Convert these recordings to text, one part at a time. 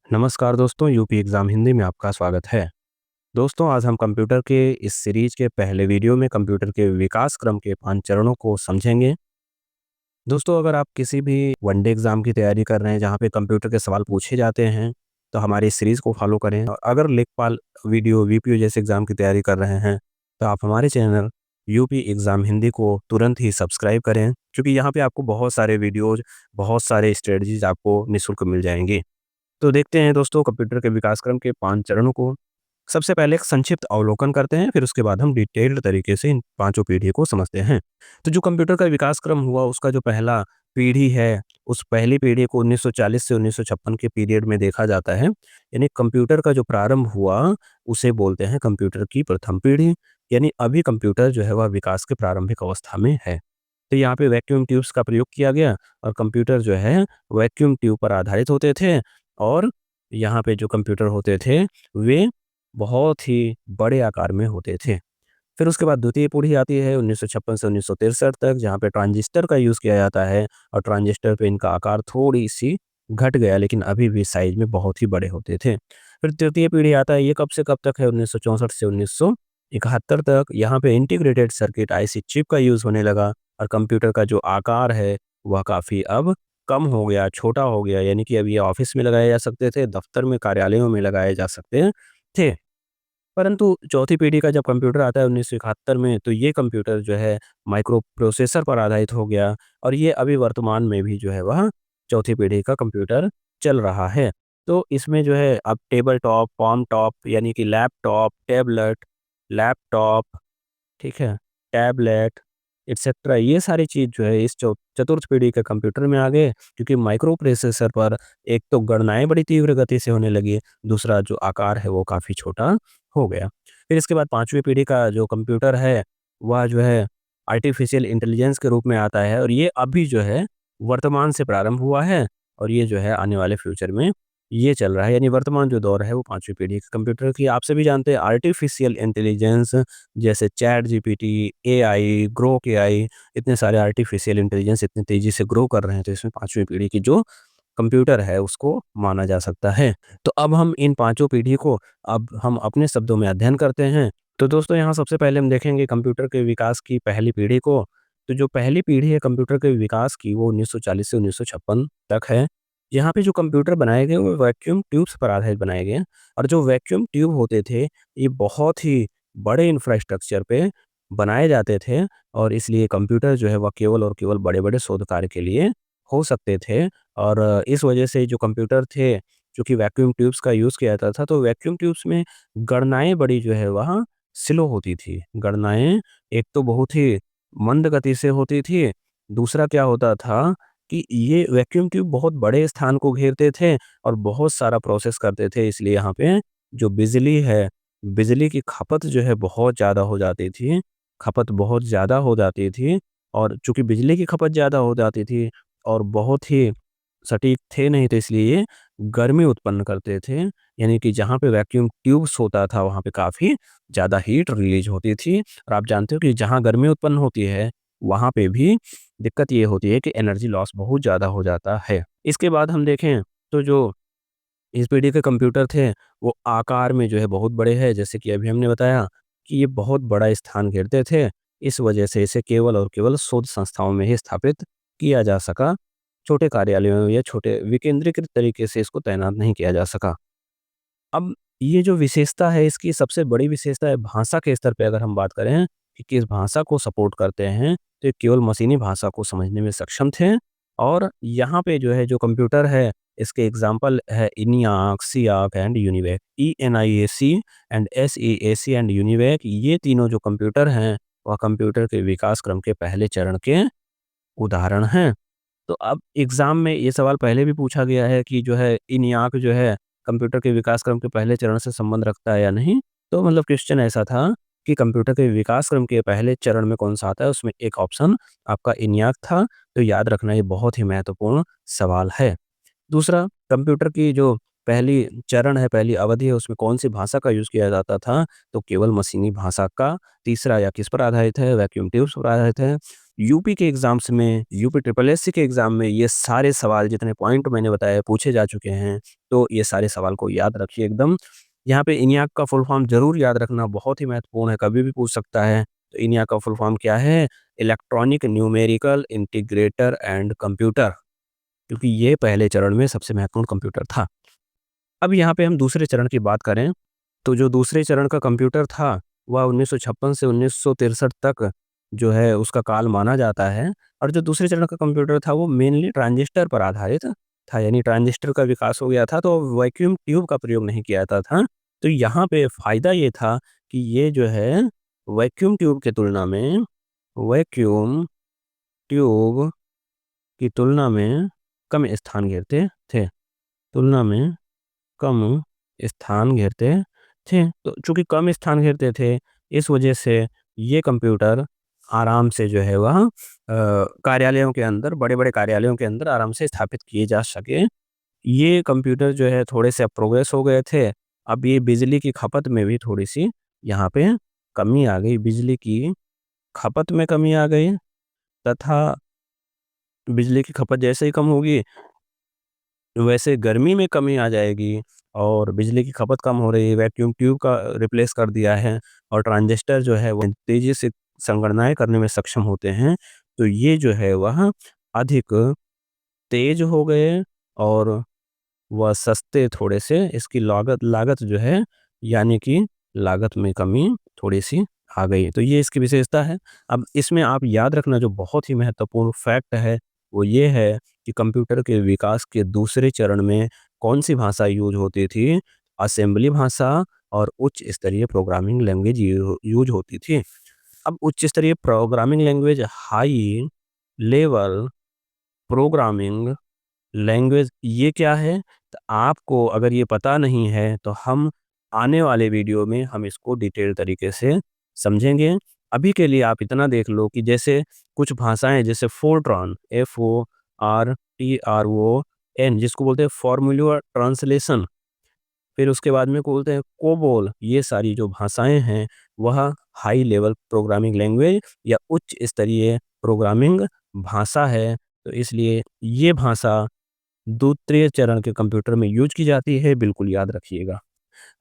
नमस्कार दोस्तों, UP exam Hindi में आपका स्वागत है। दोस्तों, आज हम कंप्यूटर के इस सीरीज़ के पहले वीडियो में कंप्यूटर के विकास क्रम के 5 चरणों को समझेंगे। दोस्तों, अगर आप किसी भी वन डे एग्ज़ाम की तैयारी कर रहे हैं जहाँ पे कंप्यूटर के सवाल पूछे जाते हैं, तो हमारी इस सीरीज़ को फ़ॉलो करें। और अगर लेखपाल वीडियो, वीपीओ जैसे एग्ज़ाम की तैयारी कर रहे हैं, तो आप हमारे चैनल यूपी एग्ज़ाम हिंदी को तुरंत ही सब्सक्राइब करें, क्योंकि यहाँ पे आपको बहुत सारे वीडियोज़, बहुत सारे स्ट्रेटजीज़ आपको निःशुल्क मिल जाएँगी। तो देखते हैं दोस्तों कंप्यूटर के विकास क्रम के 5 चरणों को। सबसे पहले एक संक्षिप्त अवलोकन करते हैं, फिर उसके बाद हम डिटेल्ड तरीके से इन पाँचों पीढ़ी को समझते हैं। तो जो कंप्यूटर का विकास क्रम हुआ, उसका जो पहला पीढ़ी है, उस पहली पीढ़ी को 1940 से 1956 के पीरियड में देखा जाता है। यानी कंप्यूटर का जो प्रारंभ हुआ, उसे बोलते हैं कंप्यूटर की प्रथम पीढ़ी। यानी अभी कंप्यूटर जो है वह विकास के प्रारंभिक अवस्था में है। तो यहाँ पे वैक्यूम ट्यूब्स का प्रयोग किया गया और कंप्यूटर जो है वैक्यूम ट्यूब पर आधारित होते थे। और यहाँ पे जो कंप्यूटर होते थे, वे बहुत ही बड़े आकार में होते थे। फिर उसके बाद द्वितीय पीढ़ी आती है 1956 से 1963 तक, जहाँ पे ट्रांजिस्टर का यूज़ किया जाता है और ट्रांजिस्टर पे इनका आकार थोड़ी-सी घट गया, लेकिन अभी भी साइज़ में बहुत ही बड़े होते थे। फिर तृतीय पीढ़ी आता है, ये कब से कब तक है, 1964 से 1971 तक। यहाँ पे इंटीग्रेटेड सर्किट आईसी चिप का यूज़ होने लगा और कंप्यूटर का जो आकार है, वह काफ़ी अब कम हो गया, छोटा हो गया। यानी कि अब ये ऑफ़िस में लगाए जा सकते थे, दफ़्तर में, कार्यालयों में लगाए जा सकते थे। परंतु चौथी पीढ़ी का जब कंप्यूटर आता है 1971 में, तो ये कंप्यूटर जो है माइक्रो प्रोसेसर पर आधारित हो गया और ये अभी वर्तमान में भी जो है वह चौथी पीढ़ी का कंप्यूटर चल रहा है। तो इसमें जो है अब टेबल टॉप, palm टॉप यानी कि लैपटॉप, टैबलेट, लैपटॉप, ठीक है, टैबलेट एटसेट्रा, ये सारी चीज़ जो है इस चतुर्थ पीढ़ी के कंप्यूटर में आ गए, क्योंकि माइक्रो प्रोसेसर पर एक तो गणनाएँ बड़ी तीव्र गति से होने लगी, दूसरा जो आकार है वो काफ़ी छोटा हो गया। फिर इसके बाद 5वीं पीढ़ी का जो कंप्यूटर है, वह जो है आर्टिफ़िशियल इंटेलिजेंस के रूप में आता है और ये अभी जो है वर्तमान से प्रारंभ हुआ है और ये जो है आने वाले फ्यूचर में ये चल रहा है। यानी वर्तमान जो दौर है वो 5वीं पीढ़ी के कंप्यूटर की। आप सभी जानते हैं आर्टिफ़िशियल इंटेलिजेंस जैसे chat GPT, AI, Grok AI, इतने सारे आर्टिफ़िशियल इंटेलिजेंस इतनी तेज़ी से ग्रो कर रहे हैं, तो इसमें 5वीं पीढ़ी की जो कंप्यूटर है उसको माना जा सकता है। तो अब हम इन पाँचों पीढ़ी को अब हम अपने शब्दों में अध्ययन करते हैं। तो दोस्तों, यहाँ सबसे पहले हम देखेंगे कंप्यूटर के विकास की पहली पीढ़ी को। तो जो पहली पीढ़ी है कंप्यूटर के विकास की, वो 1940 से 1956 तक है। यहाँ पे जो कंप्यूटर बनाए गए वो वैक्यूम ट्यूब्स पर आधारित बनाए गए हैं और जो वैक्यूम ट्यूब होते थे, ये बहुत ही बड़े इंफ्रास्ट्रक्चर पे बनाए जाते थे और इसलिए कंप्यूटर जो है वह केवल और केवल बड़े-बड़े शोध कार्य के लिए हो सकते थे। और इस वजह से जो कंप्यूटर थे, चूँकि वैक्यूम ट्यूब्स का यूज़ किया जाता था, तो वैक्यूम ट्यूब्स में गणनाएँ बड़ी जो है वह स्लो होती थी। गणनाएँ एक तो बहुत ही मंद गति से होती थी, दूसरा क्या होता था कि ये वैक्यूम ट्यूब बहुत बड़े स्थान को घेरते थे और बहुत सारा प्रोसेस करते थे, इसलिए यहाँ पे जो बिजली है, बिजली की खपत जो है बहुत ज़्यादा हो जाती थी। खपत बहुत ज़्यादा हो जाती थी और चूँकि बिजली की खपत ज़्यादा हो जाती थी और बहुत ही सटीक थे नहीं, तो इसलिए ये गर्मी उत्पन्न करते थे। यानी कि जहाँ पे वैक्यूम ट्यूब्स होता था, वहाँ पे काफ़ी ज़्यादा हीट रिलीज़ होती थी और आप जानते हो कि जहाँ गर्मी उत्पन्न होती है, वहाँ पे भी दिक्कत ये होती है कि एनर्जी लॉस बहुत ज़्यादा हो जाता है। इसके बाद हम देखें तो जो इस पीढ़ी के कंप्यूटर थे, वो आकार में जो है बहुत बड़े हैं, जैसे कि अभी हमने बताया कि ये बहुत बड़ा स्थान घेरते थे। इस वजह से इसे केवल और केवल शोध संस्थाओं में ही स्थापित किया जा सका। छोटे कार्यालयों या छोटे विकेंद्रीकृत तरीके से इसको तैनात नहीं किया जा सका। अब ये जो विशेषता है, इसकी सबसे बड़ी विशेषता है भाषा के स्तर पे अगर हम बात करें कि किस भाषा को सपोर्ट करते हैं, तो ये केवल मशीनी भाषा को समझने में सक्षम थे। और यहाँ पे जो है जो कंप्यूटर है, इसके एग्ज़ाम्पल है ENIAC, SEAC and UNIVAC. ENIAC and SEAC and UNIVAC, ये तीनों जो कंप्यूटर हैं, वह कंप्यूटर के विकास क्रम के पहले चरण के उदाहरण हैं। तो अब एग्ज़ाम में ये सवाल पहले भी पूछा गया है कि जो है ENIAC जो है कंप्यूटर के विकास क्रम के पहले चरण से संबंध रखता है या नहीं? तो मतलब क्वेश्चन ऐसा था कि कंप्यूटर के विकास क्रम के पहले चरण में कौन-सा आता है? उसमें एक ऑप्शन आपका ENIAC था, तो याद रखना ये बहुत ही महत्वपूर्ण सवाल है। दूसरा, कंप्यूटर की जो पहली चरण है, पहली अवधि है, उसमें कौन-सी भाषा का यूज़ किया जाता था? तो केवल मशीनी भाषा का। तीसरा, या किस पर आधारित है? वैक्यूम ट्यूब्स पर आधारित है। यूपी के एग्ज़ाम्स में, यूपी ट्रिपल एससी के एग्ज़ाम में ये सारे सवाल जितने पॉइंट मैंने बताए पूछे जा चुके हैं, तो ये सारे सवाल को याद रखिए एकदम। यहाँ पे ENIAC का फुल फॉर्म ज़रूर याद रखना, बहुत ही महत्वपूर्ण है, कभी भी पूछ सकता है। तो ENIAC का फुल फॉर्म क्या है? Electronic numerical integrator and computer, क्योंकि ये पहले चरण में सबसे महत्वपूर्ण कंप्यूटर था। अब यहाँ पे हम दूसरे चरण की बात करें, तो जो दूसरे चरण का कंप्यूटर था, वह 1956 से 1963 तक जो है उसका काल माना जाता है। और जो दूसरे चरण का कंप्यूटर था, वो मेनली ट्रांजिस्टर पर आधारित था, यानी ट्रांजिस्टर का विकास हो गया था, तो वैक्यूम ट्यूब का प्रयोग नहीं किया जाता था। तो यहाँ पे फ़ायदा ये था कि ये जो है वैक्यूम ट्यूब की तुलना में वैक्यूम ट्यूब की तुलना में कम स्थान घेरते थे, तुलना में कम स्थान घेरते थे। तो चूँकि कम स्थान घेरते थे, इस वजह से ये कंप्यूटर आराम से जो है वह कार्यालयों के अंदर, बड़े-बड़े कार्यालयों के अंदर आराम से स्थापित किए जा सके। ये कंप्यूटर जो है थोड़े-से अब प्रोग्रेस हो गए थे। अब ये बिजली की खपत में भी थोड़ी-सी यहाँ पे कमी आ गई, बिजली की खपत में कमी आ गई, तथा बिजली की खपत जैसे ही कम होगी, वैसे गर्मी में कमी आ जाएगी। और बिजली की खपत कम हो रही है, वैक्यूम ट्यूब का रिप्लेस कर दिया है, और ट्रांजिस्टर जो है वो तेज़ी से संगणनाएँ करने में सक्षम होते हैं। तो ये जो है वह अधिक तेज़ हो गए, और वह सस्ते थोड़े से, इसकी लागत लागत जो है, यानी कि लागत में कमी थोड़ी-सी आ गई। तो ये इसकी विशेषता है। अब इसमें आप याद रखना, जो बहुत ही महत्वपूर्ण फैक्ट है, वो ये है कि कंप्यूटर के विकास के दूसरे चरण में कौन-सी भाषा यूज़ होती थी? असेंबली भाषा और उच्च स्तरीय प्रोग्रामिंग लैंग्वेज यूज़ होती थी। अब उच्च स्तरीय programming language, high level programming language, ये क्या है? तो आपको अगर ये पता नहीं है, तो हम आने वाले वीडियो में हम इसको डिटेल तरीके से समझेंगे। अभी के लिए आप इतना देख लो कि जैसे कुछ भाषाएँ, जैसे फ़ोरट्रॉन, FORTRON, जिसको बोलते हैं फ़ॉर्मूला ट्रांसलेशन, फिर उसके बाद में को बोलते हैं कोबोल, ये सारी जो भाषाएँ हैं, वह हाई लेवल प्रोग्रामिंग लैंग्वेज या उच्च स्तरीय प्रोग्रामिंग भाषा है। तो इसलिए ये भाषा दूसरे चरण के कंप्यूटर में यूज़ की जाती है, बिल्कुल याद रखिएगा।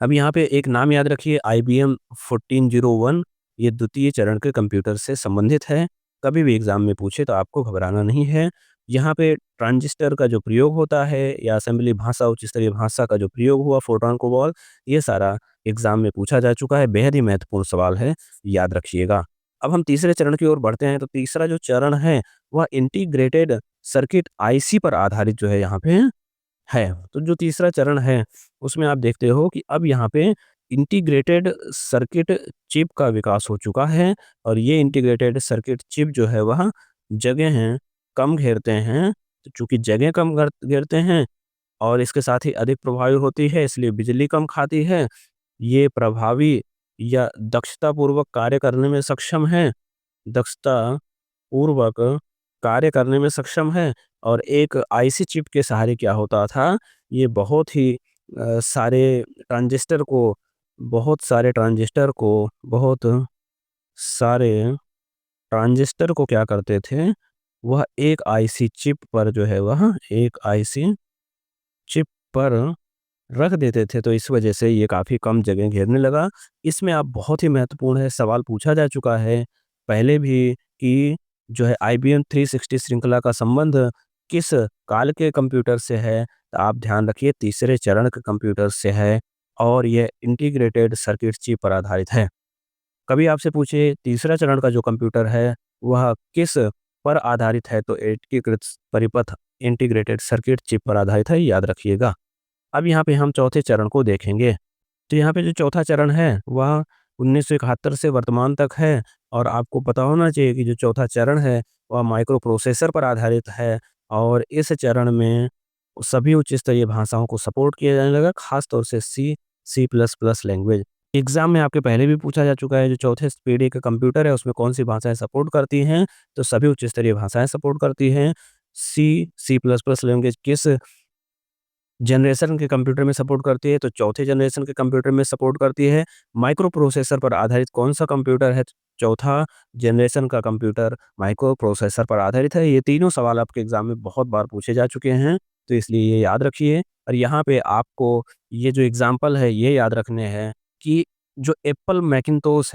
अब यहाँ पे एक नाम याद रखिए, IBM 1401, ये द्वितीय चरण के कंप्यूटर से संबंधित है। कभी भी एग्ज़ाम में पूछे तो आपको घबराना नहीं है। यहाँ पे ट्रांजिस्टर का जो प्रयोग होता है, या असेंबली भाषा, उच्च स्तरीय भाषा का जो प्रयोग हुआ, फोरट्रॉन, कोबोल, ये सारा एग्ज़ाम में पूछा जा चुका है, बेहद ही महत्वपूर्ण सवाल है, याद रखिएगा। अब हम तीसरे चरण की ओर बढ़ते हैं, तो तीसरा जो चरण है, वह इंटीग्रेटेड सर्किट IC पर आधारित जो है यहाँ पे है। तो जो तीसरा चरण है, उसमें आप देखते हो कि अब यहाँ पे इंटीग्रेटेड सर्किट चिप का विकास हो चुका है, और ये इंटीग्रेटेड सर्किट चिप जो है वह जगहें कम घेरते हैं। तो चूँकि जगह कम घेरते हैं, और इसके साथ ही अधिक प्रभावी होती है, इसलिए बिजली कम खाती है। ये प्रभावी या दक्षतापूर्वक कार्य करने में सक्षम है, दक्षता पूर्वक कार्य करने में सक्षम है। और एक आईसी चिप के सहारे क्या होता था, ये सारे ट्रांजिस्टर को बहुत सारे ट्रांजिस्टर को क्या करते थे, वह एक आईसी चिप पर जो है, वह एक आईसी चिप पर रख देते थे। तो इस वजह से ये काफ़ी कम जगह घेरने लगा। इसमें आप बहुत ही महत्वपूर्ण है, सवाल पूछा जा चुका है पहले भी, कि जो है IBM 360 श्रृंखला का संबंध किस काल के कंप्यूटर से है? तो आप ध्यान रखिए, तीसरे चरण के कंप्यूटर से है, और ये इंटीग्रेटेड सर्किट चिप पर आधारित है। कभी आपसे पूछे तीसरा चरण का जो कंप्यूटर है, वह किस पर आधारित है? तो एकीकृत परिपथ इंटीग्रेटेड सर्किट चिप पर आधारित है, याद रखिएगा। अब यहाँ पे हम चौथे चरण को देखेंगे। तो यहाँ पे जो चौथा चरण है, वह 1971 से वर्तमान तक है, और आपको पता होना चाहिए कि जो चौथा चरण है, वह माइक्रो प्रोसेसर पर आधारित है। और इस चरण में सभी उच्च स्तरीय भाषाओं को सपोर्ट किया जाने लगा, खास तौर से C++ लैंग्वेज। एग्ज़ाम में आपके पहले भी पूछा जा चुका है, जो चौथे पीढ़ी का कंप्यूटर है, उसमें कौन-सी भाषाएँ सपोर्ट करती हैं? तो सभी उच्च स्तरीय भाषाएँ सपोर्ट करती हैं। C++ लैंग्वेज किस जनरेशन के कंप्यूटर में सपोर्ट करती है, तो चौथे जनरेशन के कंप्यूटर में सपोर्ट करती है। माइक्रो प्रोसेसर पर आधारित कौन-सा कंप्यूटर है? चौथा जनरेशन का कंप्यूटर माइक्रो प्रोसेसर पर आधारित है। ये तीनों सवाल आपके एग्ज़ाम में बहुत बार पूछे जा चुके हैं, तो इसलिए ये याद रखिए। और यहाँ पे आपको ये जो एग्ज़ाम्पल है, ये याद रखने हैं कि जो एप्पल मैकिन्टोश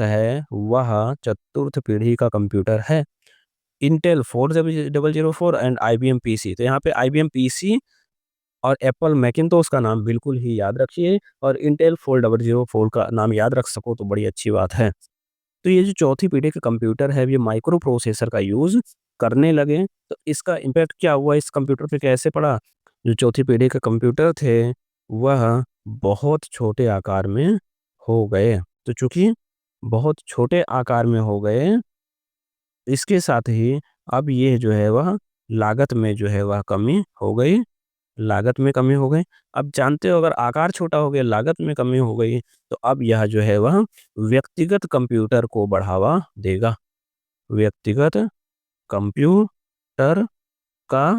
है, वह चतुर्थ पीढ़ी का कंप्यूटर है। इंटेल 4004 एंड आईबीएम पीसी, तो यहाँ पे आईबीएम पीसी और एप्पल मैकिन्टोश का नाम बिल्कुल ही याद रखिए, और इंटेल 4004 का नाम याद रख सको तो बड़ी अच्छी बात है। तो ये जो चौथी पीढ़ी का कंप्यूटर है, ये माइक्रो प्रोसेसर का यूज़ करने लगे, तो इसका इम्पैक्ट क्या हुआ, इस कंप्यूटर पे कैसे पड़ा? जो चौथी पीढ़ी के कंप्यूटर थे, वह बहुत छोटे आकार में हो गए। तो चूँकि बहुत छोटे आकार में हो गए, इसके साथ ही अब ये जो है वह लागत में जो है वह कमी हो गई, लागत में कमी हो गई। अब जानते हो, अगर आकार छोटा हो गया, लागत में कमी हो गई, तो अब यह जो है वह व्यक्तिगत कंप्यूटर को बढ़ावा देगा। व्यक्तिगत कंप्यूटर का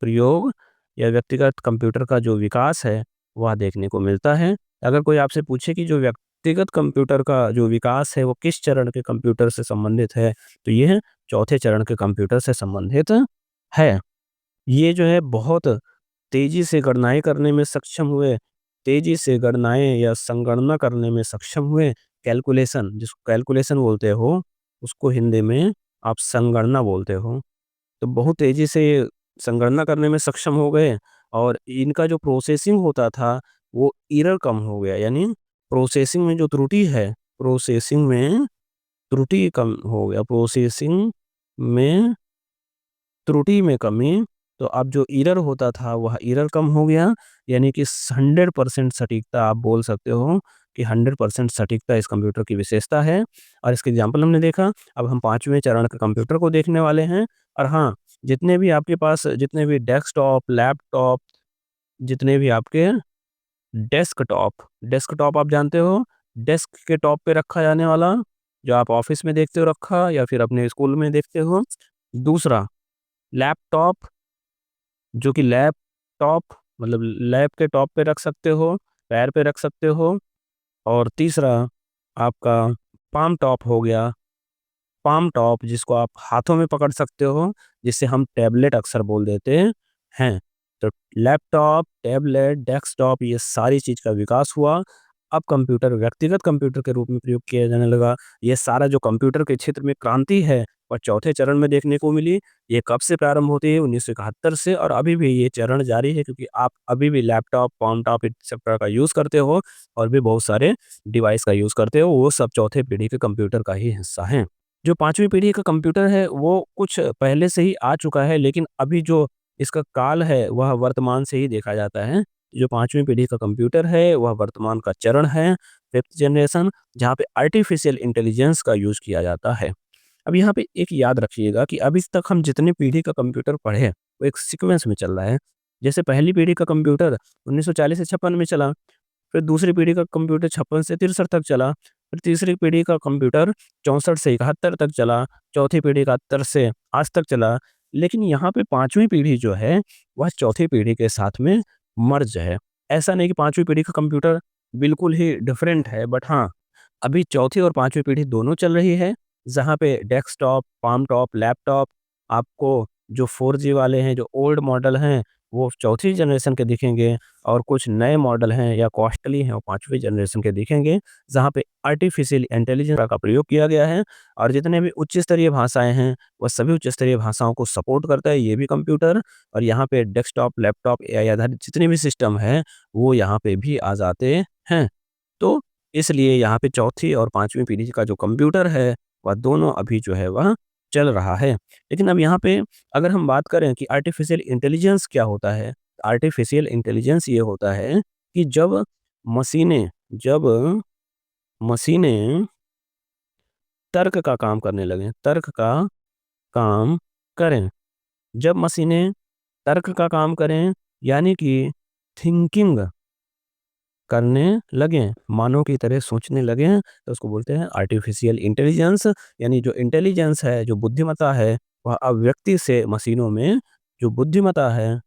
प्रयोग या व्यक्तिगत कंप्यूटर का जो विकास है, वह देखने को मिलता है। अगर कोई आपसे पूछे कि जो व्यक्तिगत कंप्यूटर का जो विकास है, वो किस चरण के कंप्यूटर से संबंधित है, तो ये चौथे चरण के कंप्यूटर से संबंधित है। ये जो है बहुत तेज़ी से गणनाएँ करने में सक्षम हुए, तेज़ी से गणनाएँ या संगणना करने में सक्षम हुए। कैलकुलेशन, जिसको कैलकुलेशन बोलते हो, उसको हिंदी में आप संगणना बोलते हो। तो बहुत तेज़ी से संगणना करने में सक्षम हो गए, और इनका जो प्रोसेसिंग होता था, वो एरर कम हो गया। यानी प्रोसेसिंग में जो त्रुटि है, प्रोसेसिंग में त्रुटि कम हो गया, प्रोसेसिंग में त्रुटि में कमी। तो अब जो एरर होता था, वह एरर कम हो गया। यानी कि 100% सटीकता, आप बोल सकते हो कि 100% सटीकता इस कंप्यूटर की विशेषता है। और इसके एग्जाम्पल हमने देखा। अब हम 5वें चरण के कंप्यूटर को देखने वाले हैं। और हाँ, जितने भी आपके पास, जितने भी डेस्कटॉप, लैपटॉप, जितने भी आपके डेस्कटॉप, डेस्कटॉप आप जानते हो, डेस्क के टॉप पे रखा जाने वाला, जो आप ऑफिस में देखते हो रखा, या फिर अपने स्कूल में देखते हो। दूसरा, लैपटॉप, जो कि लैपटॉप मतलब लैप के टॉप पे रख सकते हो, पैर पे रख सकते हो। और तीसरा आपका पाम टॉप हो गया, पाम टॉप जिसको आप हाथों में पकड़ सकते हो, जिसे हम टैबलेट अक्सर बोल देते हैं। तो लैपटॉप, टैबलेट, डेस्कटॉप, ये सारी चीज़ का विकास हुआ। अब कंप्यूटर व्यक्तिगत कंप्यूटर के रूप में प्रयोग किया जाने लगा। ये सारा जो कंप्यूटर के क्षेत्र में क्रांति है, वह चौथे चरण में देखने को मिली। ये कब से प्रारंभ होती है? 1971 से, और अभी भी ये चरण जारी है, क्योंकि आप अभी भी लैपटॉप, पाम टॉप इस सब तरह का यूज़ करते हो, और भी बहुत सारे डिवाइस का यूज़ करते हो, वो सब चौथे पीढ़ी के कंप्यूटर का ही हिस्सा हैं। जो 5वीं पीढ़ी का कंप्यूटर है, वो कुछ पहले से ही आ चुका है, लेकिन अभी जो इसका काल है, वह वर्तमान से ही देखा जाता है। जो 5वीं पीढ़ी का कंप्यूटर है, वह वर्तमान का चरण है, 5th जनरेशन, जहाँ पे आर्टिफ़िशियल इंटेलिजेंस का यूज़ किया जाता है। अब यहाँ पे एक याद रखिएगा कि अभी तक हम जितने पीढ़ी का कंप्यूटर पढ़े हैं, वो एक सीक्वेंस में चल रहा है। जैसे पहली पीढ़ी का कंप्यूटर 1940 से 56 में चला, फिर दूसरी पीढ़ी का कंप्यूटर 56 से 63 तक चला, फिर तीसरी पीढ़ी का कंप्यूटर 64 से 71 तक चला, चौथी पीढ़ी का 71 से आज तक चला। लेकिन यहाँ पे 5वीं पीढ़ी जो है, वह चौथी पीढ़ी के साथ में मर्ज है। ऐसा नहीं कि 5वीं पीढ़ी का कंप्यूटर बिल्कुल ही डिफरेंट है, बट हाँ, अभी चौथी और 5वीं पीढ़ी दोनों चल रही है, जहाँ पे डेस्कटॉप, पाम टॉप, लैपटॉप आपको जो 4G वाले हैं, जो ओल्ड मॉडल हैं, वो चौथी जनरेशन के दिखेंगे, और कुछ नए मॉडल हैं या कॉस्टली हैं, वो 5वीं जनरेशन के दिखेंगे, जहाँ पे आर्टिफ़िशियल इंटेलिजेंस का प्रयोग किया गया है। और जितने भी उच्च स्तरीय भाषाएँ हैं, वह सभी उच्च स्तरीय भाषाओं को सपोर्ट करता है ये भी कंप्यूटर। और यहाँ पे डेस्कटॉप, लैपटॉप, एआई आधारित जितने भी सिस्टम हैं, वो यहाँ पे भी आ जाते हैं। तो इसलिए यहाँ पे चौथी और 5वीं पीढ़ी का जो कंप्यूटर है, वह दोनों अभी जो है वह चल रहा है। लेकिन अब यहाँ पे अगर हम बात करें कि आर्टिफ़िशियल इंटेलिजेंस क्या होता है? आर्टिफ़िशियल इंटेलिजेंस ये होता है कि जब मशीनें तर्क का काम करने लगें, तर्क का काम करें। जब मशीनें तर्क का काम करें, यानी कि थिंकिंग करने लगें, मानव की तरह सोचने लगें, तो उसको बोलते हैं आर्टिफ़िशियल इंटेलिजेंस। यानी जो इंटेलिजेंस है, जो बुद्धिमत्ता है, वह अब व्यक्ति से मशीनों में जो बुद्धिमत्ता है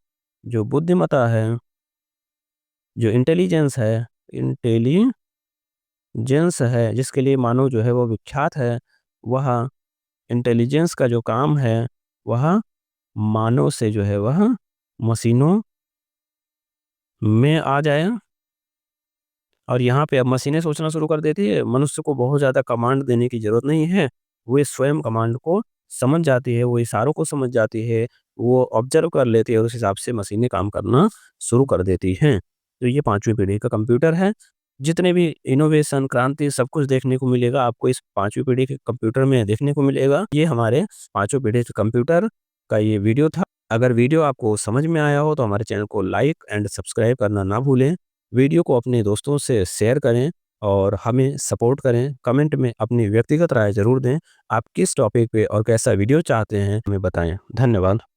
जो बुद्धिमत्ता है जो इंटेलिजेंस है जिसके लिए मानव जो है वो विख्यात है, वह इंटेलिजेंस का जो काम है वह मानव से जो है वह मशीनों में आ जाए। और यहाँ पे अब मशीनें सोचना शुरू कर देती है, मनुष्य को बहुत ज़्यादा कमांड देने की ज़रूरत नहीं है, वो स्वयं कमांड को समझ जाती है, वो इशारों को समझ जाती है, वो ऑब्ज़र्व कर लेती है और उस हिसाब से मशीनें काम करना शुरू कर देती हैं। तो ये 5वीं पीढ़ी का कंप्यूटर है। जितने भी इनोवेशन, क्रांति सब कुछ देखने को मिलेगा आपको इस 5वीं पीढ़ी के कंप्यूटर में देखने को मिलेगा। ये हमारे 5वीं पीढ़ी के कंप्यूटर का ये वीडियो था। अगर वीडियो आपको समझ में आया हो तो हमारे चैनल को लाइक एंड सब्सक्राइब करना ना भूलें। वीडियो को अपने दोस्तों से शेयर करें और हमें सपोर्ट करें। कमेंट में अपनी व्यक्तिगत राय ज़रूर दें। आप किस टॉपिक पे और कैसा वीडियो चाहते हैं हमें बताएं। धन्यवाद।